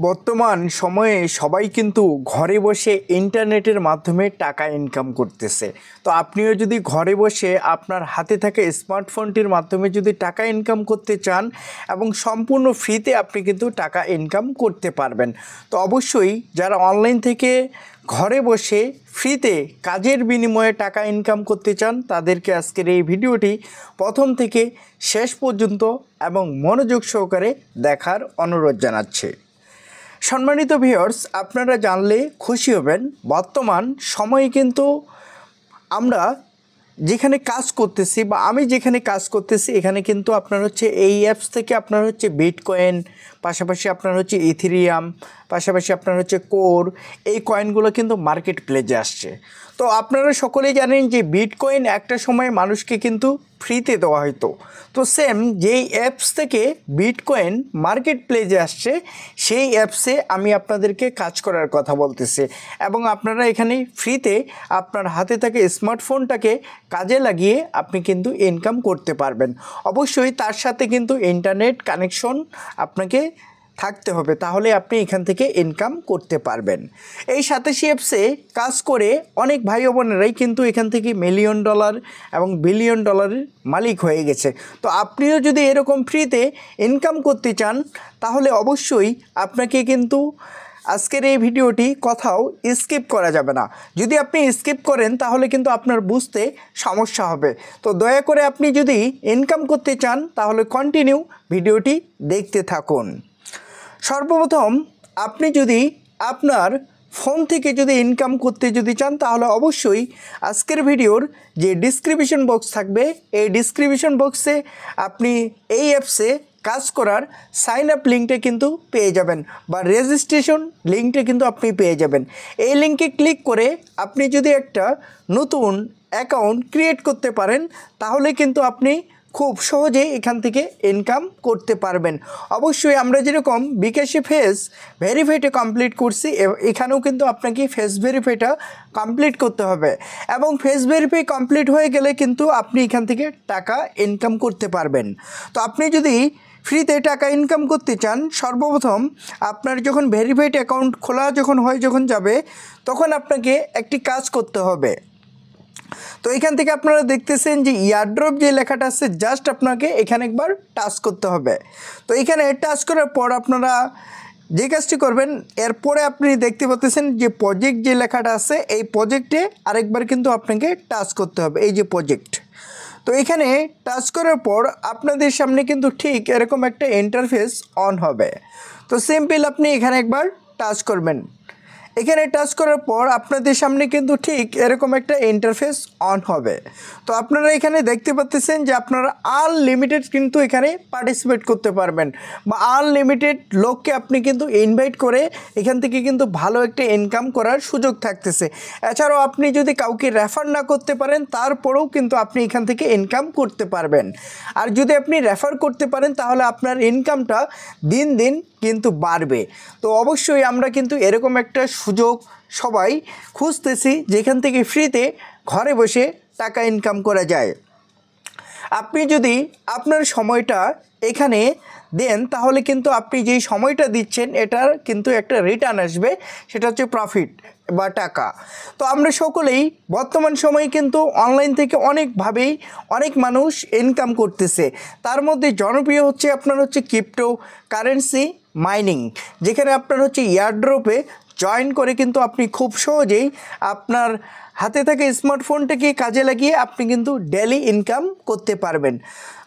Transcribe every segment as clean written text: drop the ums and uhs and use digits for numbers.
বর্তমান সময়ে সবাই কিন্তু ঘরে বসে ইন্টারনেটের মাধ্যমে টাকা ইনকাম করতেছে। তো আপনিও যদি ঘরে বসে আপনার হাতে থাকা স্মার্টফোনটির মাধ্যমে যদি টাকা ইনকাম করতে চান এবং সম্পূর্ণ ফ্রিতে আপনি কিন্তু টাকা ইনকাম করতে পারবেন। তো অবশ্যই যারা অনলাইন থেকে ঘরে বসে ফ্রিতে কাজের বিনিময়ে টাকা ইনকাম করতে চান তাদেরকে আজকের এই ভিডিওটি প্রথম থেকে শেষ পর্যন্ত এবং মনোযোগ সহকারে দেখার অনুরোধ জানাচ্ছি। সম্মানিত ভিউয়ার্স, আপনারা জানলে খুশি হবেন, বর্তমান সময়ে কিন্তু আমরা যেখানে কাজ করতেছি বা আমি যেখানে কাজ করতেছি এখানে কিন্তু আপনার হচ্ছে এই অ্যাপস থেকে আপনার হচ্ছে বিটকয়েন, পাশাপাশি আপনার হচ্ছে ইথেরিয়াম, পাশাপাশি আপনার হচ্ছে কোর, এই কয়েনগুলো কিন্তু মার্কেট প্লেসে আসছে। তো আপনারা সকলেই জানেন যে বিটকয়েন একটা সময় মানুষকে কিন্তু ফ্রিতে দেওয়া হতো। তো সেম যেই অ্যাপস থেকে বিটকয়েন মার্কেট প্লেসে আসছে সেই অ্যাপসে আমি আপনাদেরকে কাজ করার কথা বলতেছি এবং আপনারা এখানে ফ্রিতে আপনার হাতে থাকা স্মার্টফোনটাকে কাজে লাগিয়ে আপনি কিন্তু ইনকাম করতে পারবেন। অবশ্যই তার সাথে কিন্তু ইন্টারনেট কানেকশন আপনাকে থাকতে হবে, তাহলে আপনি এখান থেকে ইনকাম করতে পারবেন। এই সাতাশি অ্যাপসে কাজ করে অনেক ভাই ও বোনেরাই কিন্তু এখান থেকে মিলিয়ন ডলার এবং বিলিয়ন ডলারের মালিক হয়ে গেছে। তো আপনিও যদি এরকম ফ্রিতে ইনকাম করতে চান তাহলে অবশ্যই আপনাকে কিন্তু আজকের এই ভিডিওটি কোথাও স্কিপ করা যাবে না। যদি আপনি স্কিপ করেন তাহলে কিন্তু আপনার বুঝতে সমস্যা হবে। তো দয়া করে আপনি যদি ইনকাম করতে চান তাহলে কন্টিনিউ ভিডিওটি দেখতে থাকুন। সর্বপ্রথম আপনি যদি আপনার ফোন থেকে যদি ইনকাম করতে যদি চান তাহলে অবশ্যই আজকের ভিডিওর যে ডিসক্রিপশন বক্স থাকবে এই ডিসক্রিপশন বক্সে আপনি এই অ্যাপসে কাজ করার সাইন আপ লিঙ্কটা কিন্তু পেয়ে যাবেন বা রেজিস্ট্রেশন লিঙ্কটা কিন্তু আপনি পেয়ে যাবেন। এই লিঙ্কে ক্লিক করে আপনি যদি একটা নতুন অ্যাকাউন্ট ক্রিয়েট করতে পারেন তাহলে কিন্তু আপনি খুব সহজে এখান থেকে ইনকাম করতে পারবেন। অবশ্যই আমরা যেরকম বিকাশে ফেস ভেরিফাইটা কমপ্লিট করছি এখানেও কিন্তু আপনাকে ফেস ভেরিফাইটা কমপ্লিট করতে হবে এবং ফেস ভেরিফাই কমপ্লিট হয়ে গেলে কিন্তু আপনি এখান থেকে টাকা ইনকাম করতে পারবেন। তো আপনি যদি ফ্রিতে টাকা ইনকাম করতে চান সর্বপ্রথম আপনার যখন ভেরিফাইড অ্যাকাউন্ট খোলা যখন যাবে তখন আপনাকে একটি কাজ করতে হবে। তো এখান থেকে আপনারা দেখতেছেন যে ইয়ারড্রপ যে লেখাটা আছে জাস্ট আপনাকে এখানে একবার টাচ করতে হবে। তো এখানে টাচ করার পর আপনারা যে কাজটি করবেন এরপরে আপনি দেখতে পাচ্ছেন যে প্রজেক্ট যে লেখাটা আছে এই প্রজেক্টে আরেকবার কিন্তু আপনাকে টাচ করতে হবে, এই যে প্রজেক্ট। তো এখানে টাচ করার পর আপনাদের সামনে কিন্তু ঠিক এরকম একটা ইন্টারফেস অন হবে। তো সিম্পল আপনি এখানে একবার টাচ করবেন। এখানে টাচ করার পর আপনাদের সামনে কিন্তু ঠিক এরকম একটা ইন্টারফেস অন হবে। তো আপনারা এখানে দেখতে পাচ্ছেন যে আপনারা আনলিমিটেড কিন্তু এখানে পার্টিসিপেট করতে পারবেন বা আনলিমিটেড লোককে আপনি কিন্তু ইনভাইট করে এখান থেকে কিন্তু ভালো একটা ইনকাম করার সুযোগ থাকতেছে। এছাড়াও আপনি যদি কাউকে রেফার না করতে পারেন তারপরেও কিন্তু আপনি এখান থেকে ইনকাম করতে পারবেন। আর যদি আপনি রেফার করতে পারেন তাহলে আপনার ইনকামটা দিন দিন কিন্তু বাড়বে। তো অবশ্যই আমরা কিন্তু এরকম একটা সুযোগ সবাই খুঁজতেছি যেখান থেকে ফ্রিতে ঘরে বসে টাকা ইনকাম করা যায়। আপনি যদি আপনার সময়টা এখানে দেন তাহলে কিন্তু আপনি যেই সময়টা দিচ্ছেন এটার কিন্তু একটা রিটার্ন আসবে, সেটা হচ্ছে প্রফিট বা টাকা। তো আমরা সকলেই বর্তমান সময়ে কিন্তু অনলাইন থেকে অনেকভাবেই অনেক মানুষ ইনকাম করতেছে। তার মধ্যে জনপ্রিয় হচ্ছে আপনার হচ্ছে ক্রিপ্টো কারেন্সি মাইনিং, যেখানে আপনার হচ্ছে এয়ারড্রপে জয়েন করে কিন্তু আপনি খুব সহজেই আপনার হাতে থাকা স্মার্টফোনটাকে কাজে লাগিয়ে আপনি কিন্তু ডেইলি ইনকাম করতে পারবেন।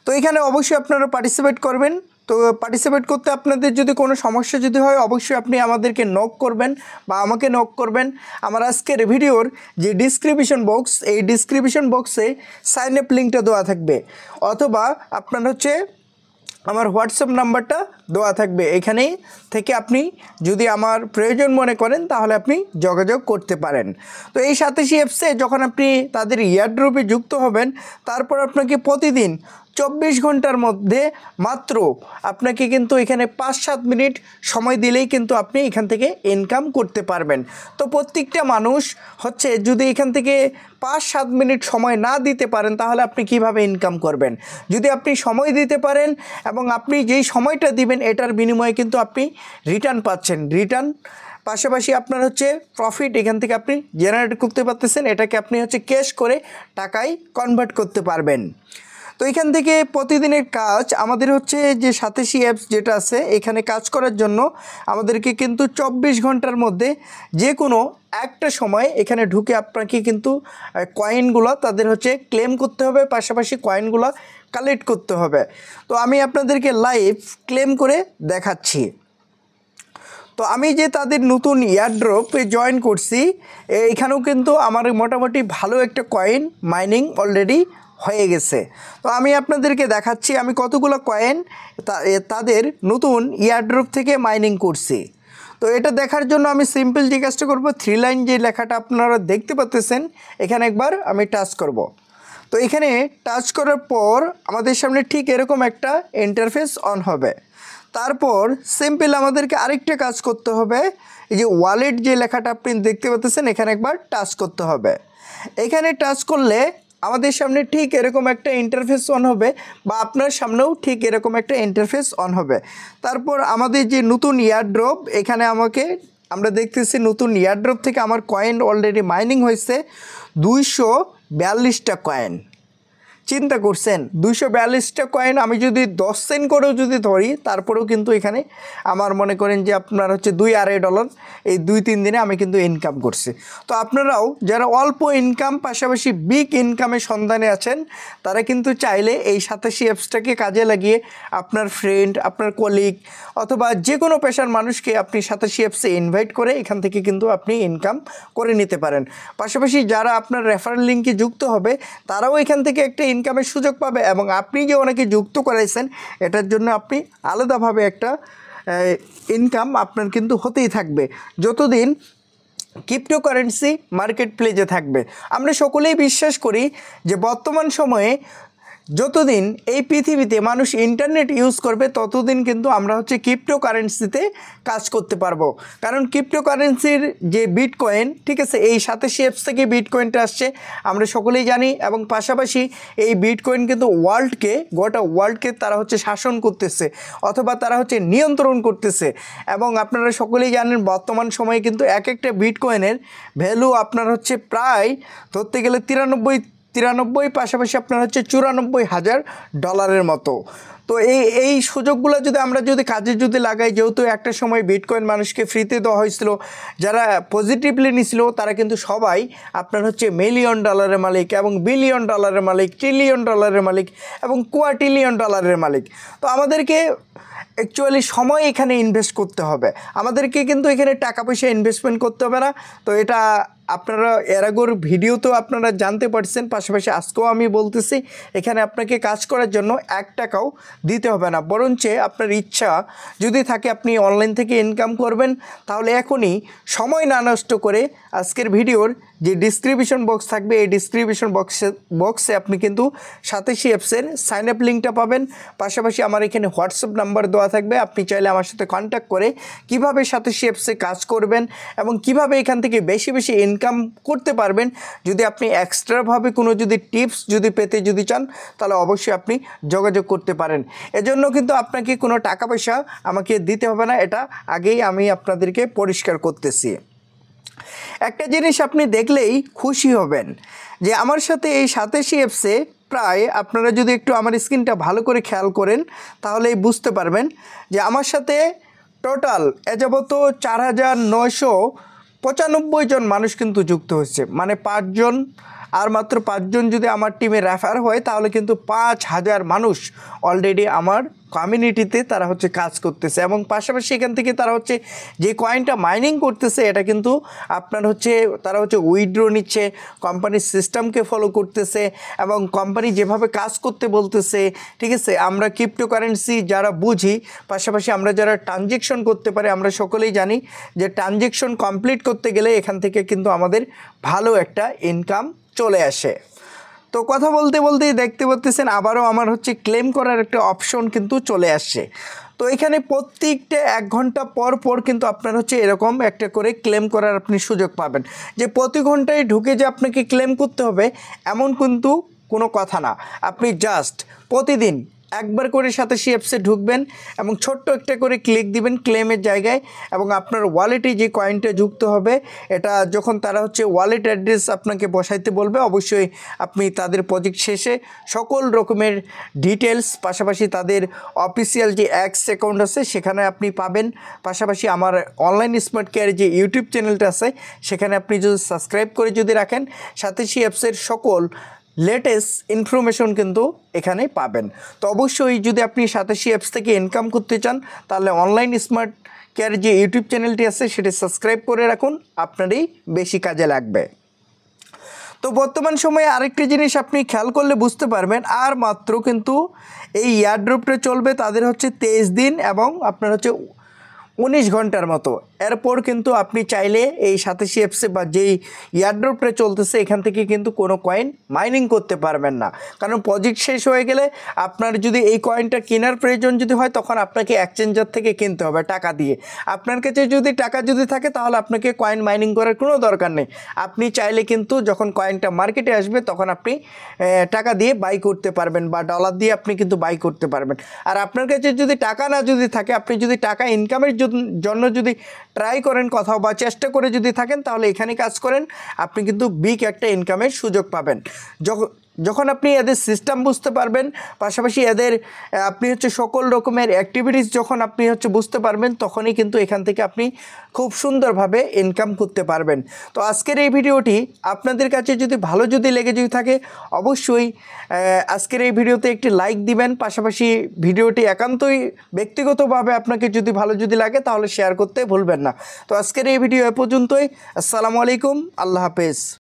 তো এখানে অবশ্যই আপনারা পার্টিসিপেট করবেন। তো পার্টিসিপেট করতে আপনাদের যদি কোনো সমস্যা যদি হয় অবশ্যই আপনি আমাদেরকে নক করবেন বা আমাকে নক করবেন। আমার আজকের ভিডিওর যে ডিসক্রিপশন বক্স এই ডিসক্রিপশন বক্সে সাইন আপ লিঙ্কটা দেওয়া থাকবে অথবা আপনার হচ্ছে আমার হোয়াটসঅ্যাপ নাম্বারটা দেওয়া থাকবে। এখানেই থেকে আপনি যদি আমার প্রয়োজন মনে করেন তাহলে আপনি যোগাযোগ করতে পারেন। তো এই সাতাশি অ্যাপসে যখন আপনি তাদের এয়ারড্রপে যুক্ত হবেন তারপর আপনাকে প্রতিদিন 24 ঘন্টার মধ্যে মাত্র আপনাকে কিন্তু এখানে 5-7 মিনিট সময় দিলেই কিন্তু আপনি এখান থেকে ইনকাম করতে পারবেন। তো প্রত্যেকটা মানুষ হচ্ছে যদি এখান থেকে 5-7 মিনিট সময় না দিতে পারেন তাহলে আপনি কিভাবে ইনকাম করবেন। যদি আপনি সময় দিতে পারেন এবং আপনি যেই সময়টা দিবেন এটার বিনিময়ে কিন্তু আপনি রিটার্ন পাচ্ছেন, রিটার্ন পাশাপাশি আপনার হচ্ছে প্রফিট এখান থেকে আপনি জেনারেট করতে পারতেছেন, এটাকে আপনি হচ্ছে ক্যাশ করে টাকায় কনভার্ট করতে পারবেন। তো এখান থেকে প্রতিদিনের কাজ আমাদের হচ্ছে যে 87 অ্যাপস যেটা আছে এখানে কাজ করার জন্য আমাদেরকে কিন্তু 24 ঘন্টার মধ্যে যে কোনো একটা সময় এখানে ঢুকে আপনাকে কিন্তু কয়েনগুলো তাদের হচ্ছে ক্লেম করতে হবে, পাশাপাশি কয়েনগুলো কালেক্ট করতে হবে। তো আমি আপনাদেরকে লাইভ ক্লেম করে দেখাচ্ছি। তো আমি যে তাদের নতুন এয়ারড্রপে জয়েন করছি এইখানেও কিন্তু আমার মোটামুটি ভালো একটা কয়েন মাইনিং অলরেডি হয়ে গেছে। তো আমি আপনাদেরকে দেখাচ্ছি আমি কতগুলো কয়েন তাদের নতুন এয়ারড্রপ থেকে মাইনিং করছি। তো এটা দেখার জন্য আমি সিম্পল যে কাজটা করবো, 3 লাইন যে লেখাটা আপনারা দেখতে পাচ্ছেন এখানে একবার আমি টাচ করব। তো এখানে টাচ করার পর আমাদের সামনে ঠিক এরকম একটা ইন্টারফেস অন হবে। তারপর সিম্পল আমাদেরকে আরেকটা কাজ করতে হবে, এই যে ওয়ালেট যে লেখাটা আপনি দেখতে পাচ্ছেন এখানে একবার টাচ করতে হবে। এখানে টাচ করলে আমাদের সামনে ঠিক এরকম একটা ইন্টারফেস অন হবে, বা আপনার সামনেও ঠিক এরকম একটা ইন্টারফেস অন হবে। তারপর আমাদের যে নতুন এয়ারড্রপ এখানে আমরা দেখতেছি নতুন এয়ারড্রপ থেকে আমার কয়েন অলরেডি মাইনিং হয়েছে 242টা কয়েন। চিন্তা করছেন 242টা কয়েন আমি যদি 10 সেন্ট করেও যদি ধরি তারপরেও কিন্তু এখানে আমার মনে করেন যে আপনার হচ্ছে $2-2.5 এই 2-3 দিনে আমি কিন্তু ইনকাম করছি। তো আপনারাও যারা অল্প ইনকাম পাশাপাশি বিগ ইনকামের সন্ধানে আছেন তারা কিন্তু চাইলে এই 87 অ্যাপসটাকে কাজে লাগিয়ে আপনার ফ্রেন্ড, আপনার কলিগ অথবা যে কোনো পেশার মানুষকে আপনি 87 অ্যাপসে ইনভাইট করে এখান থেকে কিন্তু আপনি ইনকাম করে নিতে পারেন। পাশাপাশি যারা আপনার রেফারেল লিঙ্কে যুক্ত হবে তারাও এখান থেকে একটা ইনকামের সুযোগ পাবে, এবং আপনি যে অনেকে যুক্ত করাইছেন এটার জন্য আপনি আলাদাভাবে একটা ইনকাম আপনার কিন্তু হতেই থাকবে যতদিন ক্রিপ্টোকারেন্সি মার্কেট প্লেসে থাকবে। আমরা সকলেই বিশ্বাস করি যে বর্তমান সময়ে যতদিন এই পৃথিবীতে মানুষ ইন্টারনেট ইউজ করবে ততদিন কিন্তু আমরা হচ্ছে ক্রিপ্টোকারেন্সিতে কাজ করতে পারবো। কারণ ক্রিপ্টোকারেন্সির যে বিটকয়েন, ঠিক আছে, এই 87 অ্যাপস থেকে বিটকয়েনটা আসছে আমরা সকলেই জানি, এবং পাশাপাশি এই বিটকয়েন কিন্তু গোটা ওয়ার্ল্ডকে তারা হচ্ছে শাসন করতেছে অথবা তারা হচ্ছে নিয়ন্ত্রণ করতেছে। এবং আপনারা সকলেই জানেন বর্তমান সময়ে কিন্তু এক একটা বিটকয়েনের ভ্যালু আপনার হচ্ছে প্রায় ধরতে গেলে 93 পাশাপাশি আপনার হচ্ছে $94,000 মতো। তো এই সুযোগগুলো আমরা যদি কাজে লাগাই, যেহেতু একটা সময় বিটকয়েন মানুষকে ফ্রিতে দেওয়া হয়েছিল, যারা পজিটিভলি নিছিল তারা কিন্তু সবাই আপনার হচ্ছে $1,000,000 মালিক এবং $1,000,000,000 মালিক, $1,000,000,000 মালিক এবং $250,000,000 মালিক। তো আমাদেরকে অ্যাকচুয়ালি সময় এখানে ইনভেস্ট করতে হবে, আমাদেরকে কিন্তু এখানে টাকা পয়সা ইনভেস্টমেন্ট করতে হবে না। তো এটা আপনারা এর আগের ভিডিওতেও আপনারা জানতে পারছেন, পাশাপাশি আজকেও আমি বলতেছি এখানে আপনাকে কাজ করার জন্য 1 টাকাও দিতে হবে না, বরঞ্চ আপনার ইচ্ছা যদি থাকে আপনি অনলাইন থেকে ইনকাম করবেন তাহলে এখনই সময় না নষ্ট করে আজকের ভিডিওর যে ডিসক্রিপশন বক্স থাকবে এই ডিসক্রিপশন বক্সে আপনি কিন্তু 87 অ্যাপসের সাইন আপ লিঙ্কটা পাবেন। পাশাপাশি আমার এখানে হোয়াটসঅ্যাপ নাম্বার দেওয়া থাকবে, আপনি চাইলে আমার সাথে কন্ট্যাক্ট করে কিভাবে 87 অ্যাপসে কাজ করবেন এবং কিভাবে এখান থেকে বেশি বেশি ইনকাম করতে পারবেন। যদি আপনি এক্সট্রাভাবে কোনো টিপস পেতে চান তাহলে অবশ্যই আপনি যোগাযোগ করতে পারেন। এজন্য কিন্তু আপনাকে কোনো টাকা পয়সা আমাকে দিতে হবে না, এটা আগেই আমি আপনাদেরকে পরিষ্কার করতেছি। একটা জিনিস আপনি দেখলেই খুশি হবেন যে আমার সাথে এই 87 অ্যাপসে প্রায় আপনারা যদি একটু আমার স্ক্রিনটা ভালো করে খেয়াল করেন তাহলেই বুঝতে পারবেন যে আমার সাথে টোটাল যাবত 4,995 জন মানুষ কিন্তু যুক্ত হচ্ছে, মানে 5 জন, আর মাত্র 5 জন যদি আমার টিমে রেফার হয় তাহলে কিন্তু 5,000 মানুষ অলরেডি আমার কমিউনিটিতে তারা হচ্ছে কাজ করতেছে। এবং পাশাপাশি এখান থেকে তারা হচ্ছে যে কয়েনটা মাইনিং করতেছে এটা কিন্তু আপনার হচ্ছে তারা হচ্ছে উইথড্র নিচ্ছে, কোম্পানির সিস্টেমকে ফলো করতেছে এবং কোম্পানি যেভাবে কাজ করতে বলতেছে, ঠিক আছে। আমরা ক্রিপ্টোকারেন্সি যারা বুঝি, পাশাপাশি আমরা যারা ট্রানজ্যাকশন করতে পারি, আমরা সকলেই জানি যে ট্রানজ্যাকশন কমপ্লিট করতে গেলে এখান থেকে কিন্তু আমাদের ভালো একটা ইনকাম চলে আসে। তো কথা বলতে বলতেই দেখতে পাচ্ছেন আবারও আমার হচ্ছে ক্লেম করার একটা অপশন কিন্তু চলে আসছে। তো এখানে প্রত্যেকটা 1 ঘন্টা পর পর কিন্তু আপনার হচ্ছে এরকম একটা করে ক্লেম করার আপনি সুযোগ পাবেন। যে প্রতি ঘন্টায় ঢুকে যে আপনাকে ক্লেম করতে হবে এমন কিন্তু কোনো কথা না। আপনি জাস্ট প্রতিদিন একবার করে সাতাশি অ্যাপসে ঢুকবেন এবং ছোট্ট একটা করে ক্লিক দিবেন ক্লেমের জায়গায়, এবং আপনার ওয়ালেটে যে কয়েনটা যুক্ত হবে এটা যখন তারা হচ্ছে ওয়ালেট অ্যাড্রেস আপনাকে বসাইতে বলবে, অবশ্যই আপনি তাদের প্রজেক্ট শেষে সকল রকমের ডিটেলস, পাশাপাশি তাদের অফিসিয়াল যে এক্স অ্যাকাউন্ট আছে সেখানে আপনি পাবেন। পাশাপাশি আমার অনলাইন স্মার্ট কেয়ার যে ইউটিউব চ্যানেলটা আছে সেখানে আপনি যদি সাবস্ক্রাইব করে যদি রাখেন, সাতাশি অ্যাপসের সকল লেটেস্ট ইনফরমেশন কিন্তু এখানে পাবেন। তো অবশ্যই যদি আপনি সাতাশি অ্যাপস থেকে ইনকাম করতে চান তাহলে অনলাইন স্মার্ট কেয়ার যে ইউটিউব চ্যানেলটি আছে সেটি সাবস্ক্রাইব করে রাখুন, আপনারই বেশি কাজে লাগবে। তো বর্তমান সময়ে আরেকটি জিনিস আপনি খেয়াল করলে বুঝতে পারবেন, আর মাত্র কিন্তু এই এয়ারড্রপটা চলবে তাদের হচ্ছে 23 দিন এবং আপনার হচ্ছে 19 ঘন্টার মতো। এরপর কিন্তু আপনি চাইলে এই সাতাশি অ্যাপসে বা যেই এয়ারড্রপটা চলতেছে এখান থেকে কিন্তু কোনো কয়েন মাইনিং করতে পারবেন না, কারণ প্রজেক্ট শেষ হয়ে গেলে আপনার যদি এই কয়েনটা কেনার প্রয়োজন যদি হয় তখন আপনাকে এক্সচেঞ্জার থেকে কিনতে হবে টাকা দিয়ে। আপনার কাছে যদি টাকা যদি থাকে তাহলে আপনাকে কয়েন মাইনিং করার কোনো দরকার নেই। আপনি চাইলে কিন্তু যখন কয়েনটা মার্কেটে আসবে তখন আপনি টাকা দিয়ে বাই করতে পারবেন বা ডলার দিয়ে আপনি কিন্তু বাই করতে পারবেন। আর আপনার কাছে যদি টাকা না যদি থাকে, আপনি যদি টাকা ইনকামের জন্য যদি ট্রাই করেন কোথাও বা চেষ্টা করে যদি থাকেন তাহলে এখানে কাজ করেন, আপনি কিন্তু বিগ একটা ইনকামের সুযোগ পাবেন। যখন আপনি এদের সিস্টেম বুঝতে পারবেন, পাশাপাশি এদের আপনি হচ্ছে সকল রকমের অ্যাক্টিভিটিস যখন আপনি হচ্ছে বুঝতে পারবেন তখনই কিন্তু এখান থেকে আপনি খুব সুন্দরভাবে ইনকাম করতে পারবেন। তো আজকের এই ভিডিওটি আপনাদের কাছে যদি ভালো যদি লেগে যদি থাকে অবশ্যই আজকের এই ভিডিওতে একটি লাইক দিবেন, পাশাপাশি ভিডিওটি একান্তই ব্যক্তিগতভাবে আপনাকে যদি ভালো যদি লাগে তাহলে শেয়ার করতে ভুলবেন না। তো আজকের এই ভিডিও এ পর্যন্তই। আসসালামু আলাইকুম, আল্লাহ হাফেজ।